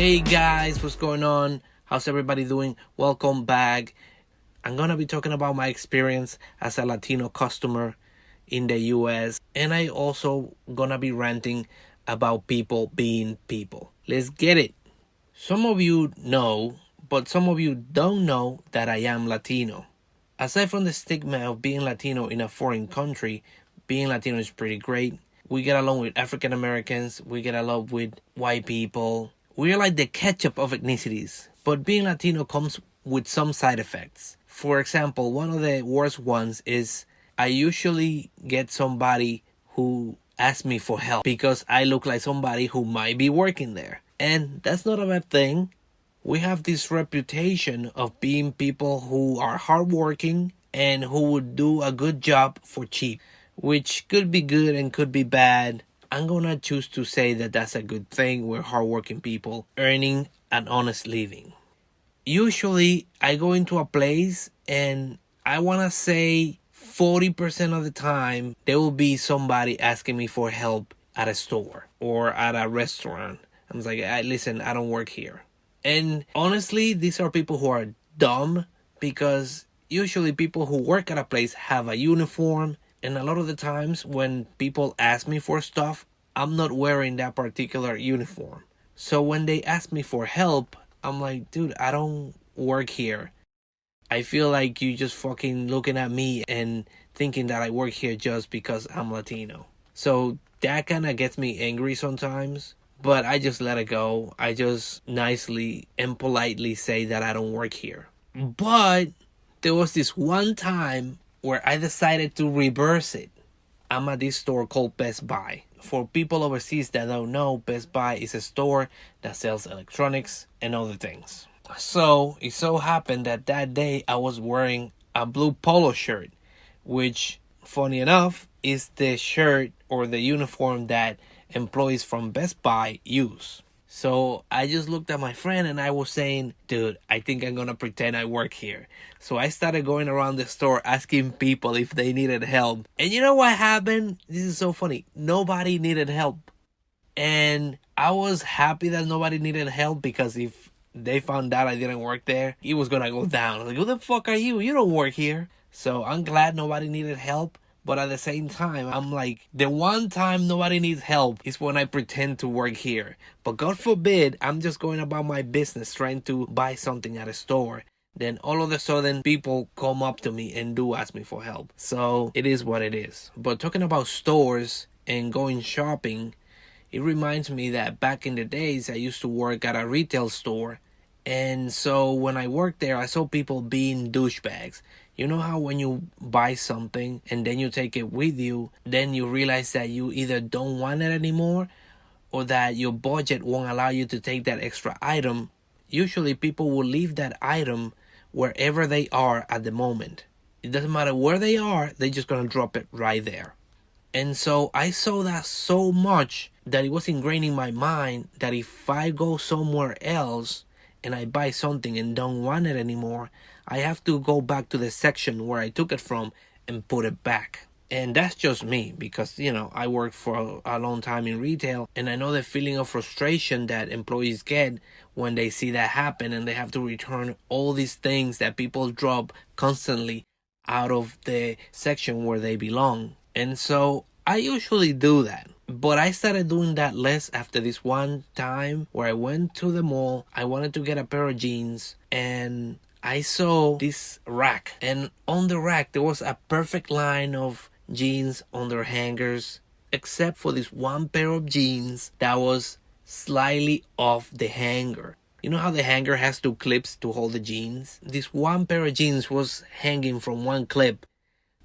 Hey guys, what's going on? How's everybody doing? Welcome back. I'm gonna be talking about my experience as a Latino customer in the US, and I also gonna be ranting about people being people. Let's get it. Some of you know, but some of you don't know that I am Latino. Aside from the stigma of being Latino in a foreign country, being Latino is pretty great. We get along with African Americans, we get along with white people. We're like the ketchup of ethnicities. But being Latino comes with some side effects. For example, one of the worst ones is I usually get somebody who asks me for help because I look like somebody who might be working there. And that's not a bad thing. We have this reputation of being people who are hardworking and who would do a good job for cheap, which could be good and could be bad. I'm gonna choose to say that that's a good thing. We're hardworking people earning an honest living. Usually, I go into a place and I wanna say 40% of the time, there will be somebody asking me for help at a store or at a restaurant. I'm like, listen, I don't work here. And honestly, these are people who are dumb because usually people who work at a place have a uniform. And a lot of the times when people ask me for stuff, I'm not wearing that particular uniform. So when they ask me for help, I'm like, dude, I don't work here. I feel like you just fucking looking at me and thinking that I work here just because I'm Latino. So that kind of gets me angry sometimes. But I just let it go. I just nicely and politely say that I don't work here. But there was this one time where I decided to reverse it. I'm at this store called Best Buy. For people overseas that don't know, Best Buy is a store that sells electronics and other things. So it so happened that day I was wearing a blue polo shirt, which, funny enough, is the shirt or the uniform that employees from Best Buy use. So I just looked at my friend and I was saying, dude, I think I'm gonna pretend I work here. So I started going around the store asking people if they needed help. And you know what happened? This is so funny. Nobody needed help. And I was happy that nobody needed help because if they found out I didn't work there, it was gonna go down. I was like, who the fuck are you? You don't work here. So I'm glad nobody needed help. But at the same time, I'm like, the one time nobody needs help is when I pretend to work here. But God forbid, I'm just going about my business trying to buy something at a store. Then all of a sudden, people come up to me and do ask me for help. So it is what it is. But talking about stores and going shopping, it reminds me that back in the days, I used to work at a retail store. And so when I worked there, I saw people being douchebags. You know how when you buy something and then you take it with you, then you realize that you either don't want it anymore or that your budget won't allow you to take that extra item. Usually people will leave that item wherever they are at the moment. It doesn't matter where they are, they're just going to drop it right there. And so I saw that so much that it was ingrained in my mind that if I go somewhere else and I buy something and don't want it anymore, I have to go back to the section where I took it from and put it back. And that's just me because, I worked for a long time in retail and I know the feeling of frustration that employees get when they see that happen and they have to return all these things that people drop constantly out of the section where they belong. And so I usually do that. But I started doing that less after this one time where I went to the mall. I wanted to get a pair of jeans and I saw this rack. And on the rack, there was a perfect line of jeans on their hangers, except for this one pair of jeans that was slightly off the hanger. You know how the hanger has two clips to hold the jeans? This one pair of jeans was hanging from one clip.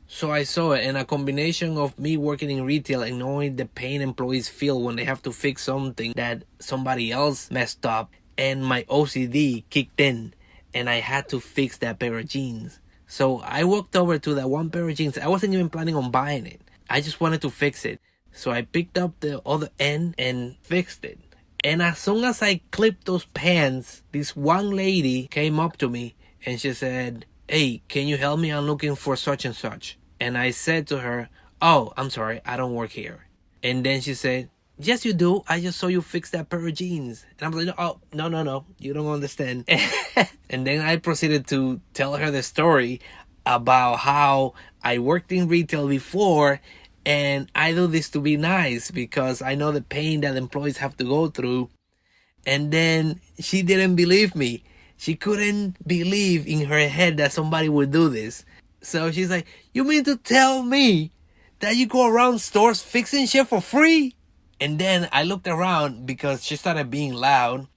So I saw it, and a combination of me working in retail and knowing the pain employees feel when they have to fix something that somebody else messed up, and my OCD kicked in, and I had to fix that pair of jeans. So I walked over to that one pair of jeans. I wasn't even planning on buying it. I just wanted to fix it. So I picked up the other end and fixed it. And as soon as I clipped those pants, this one lady came up to me and she said, "Hey, can you help me? I'm looking for such and such." And I said to her, "Oh, I'm sorry, I don't work here." And then she said, yes, you do. I just saw you fix that pair of jeans. And I'm like, oh, no. You don't understand. And then I proceeded to tell her the story about how I worked in retail before, and I do this to be nice because I know the pain that employees have to go through. And then she didn't believe me. She couldn't believe in her head that somebody would do this. So she's like, you mean to tell me that you go around stores fixing shit for free? And then I looked around because she started being loud.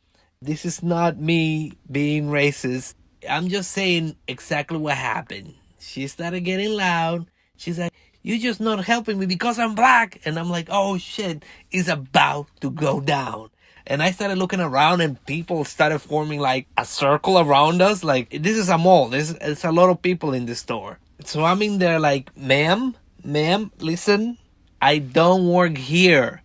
This is not me being racist. I'm just saying exactly what happened. She started getting loud. She's like, you're just not helping me because I'm black. And I'm like, oh shit, it's about to go down. And I started looking around and people started forming like a circle around us. Like, this is a mall. There's a lot of people in the store. So I'm in there like, ma'am, listen, I don't work here.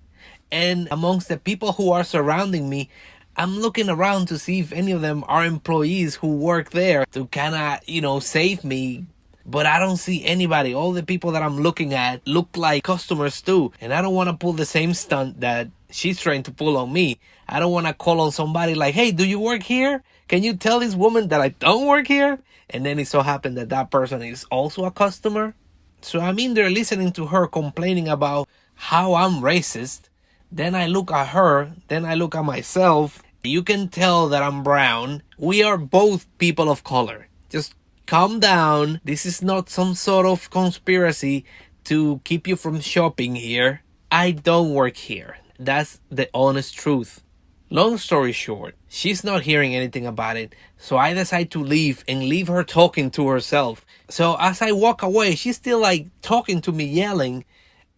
And amongst the people who are surrounding me, I'm looking around to see if any of them are employees who work there to kind of, save me. But I don't see anybody. All the people that I'm looking at look like customers too. And I don't want to pull the same stunt that she's trying to pull on me. I don't want to call on somebody like, hey, do you work here? Can you tell this woman that I don't work here? And then it so happened that that person is also a customer. So I'm in there listening to her complaining about how I'm racist. Then I look at her. Then I look at myself. You can tell that I'm brown. We are both people of color. Just calm down. This is not some sort of conspiracy to keep you from shopping here. I don't work here. That's the honest truth. Long story short, she's not hearing anything about it. So I decide to leave and leave her talking to herself. So as I walk away, she's still like talking to me, yelling.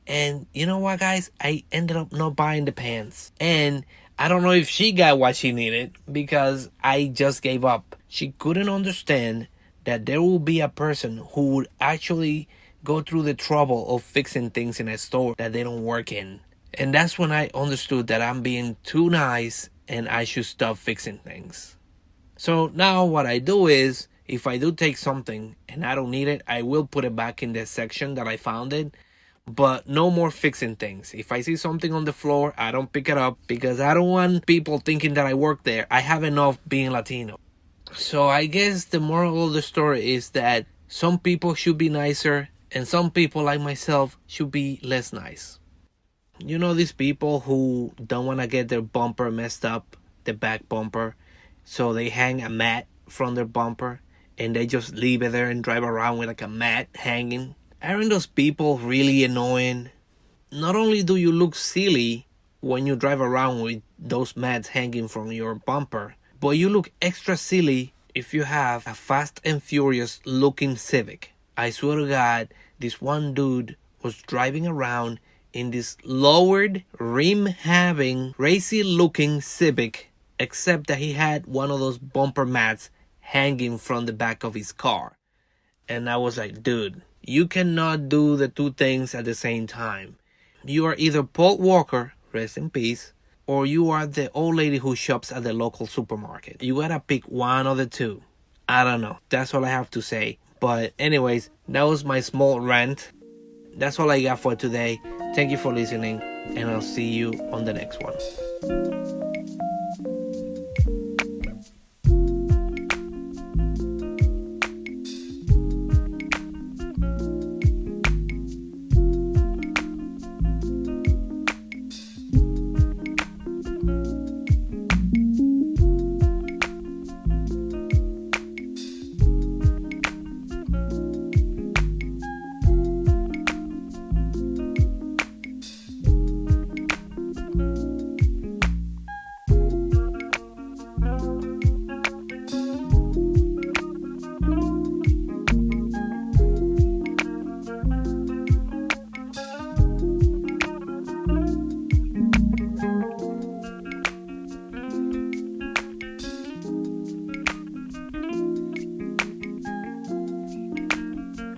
And you know what, guys? I ended up not buying the pants. And I don't know if she got what she needed because I just gave up. She couldn't understand that there will be a person who would actually go through the trouble of fixing things in a store that they don't work in. And that's when I understood that I'm being too nice and I should stop fixing things. So now what I do is, if I do take something and I don't need it, I will put it back in the section that I found it. But no more fixing things. If I see something on the floor, I don't pick it up because I don't want people thinking that I work there. I have enough being Latino. So I guess the moral of the story is that some people should be nicer and some people like myself should be less nice. You know these people who don't want to get their bumper messed up, the back bumper, so they hang a mat from their bumper and they just leave it there and drive around with like a mat hanging. Aren't those people really annoying? Not only do you look silly when you drive around with those mats hanging from your bumper, but you look extra silly if you have a Fast and Furious looking Civic. I swear to God, this one dude was driving around in this lowered, rim-having, racy-looking Civic, except that he had one of those bumper mats hanging from the back of his car. And I was like, dude, you cannot do the two things at the same time. You are either Paul Walker, rest in peace, or you are the old lady who shops at the local supermarket. You gotta pick one of the two. I don't know. That's all I have to say. But anyways, that was my small rant. That's all I got for today. Thank you for listening, and I'll see you on the next one.